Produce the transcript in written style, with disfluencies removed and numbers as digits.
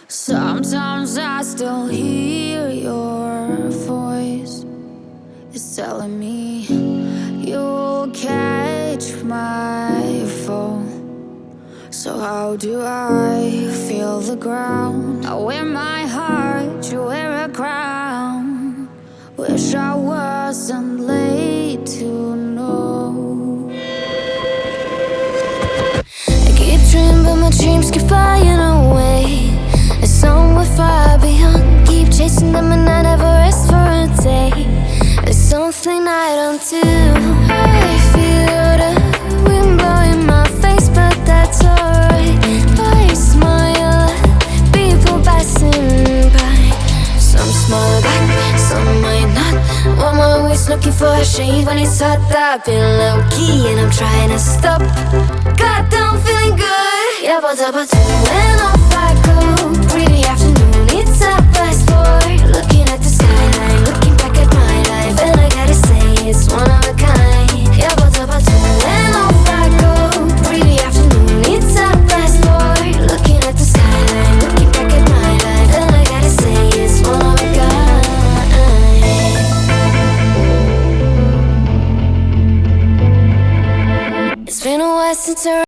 Sometimes I still hear your voice. It's telling me you'll catch my fall. So how do I feel the ground? I wear my heart, you wear a crown. Wish I wasn't late to know. I keep dreaming, but my dreams keep flying away. And somewhere far beyond, keep chasing them and I never rest for a day. There's something I don't do. I feel the wind blowing my face, but that's alright. I smile at people passing by. Some smile back, some might not. I'm always looking for a shade when it's hot. I've been low-key and I'm trying to stop. God, I'm feeling good. Yeah, but when off I go. Pretty afternoon, it's a fast boy. Looking at the skyline, looking back at my life, and I gotta say it's one of a kind. Yeah, but when off I go. Pretty afternoon, it's a fast boy. Looking at the skyline, looking back at my life, and I gotta say it's one of a kind. It's been a while since I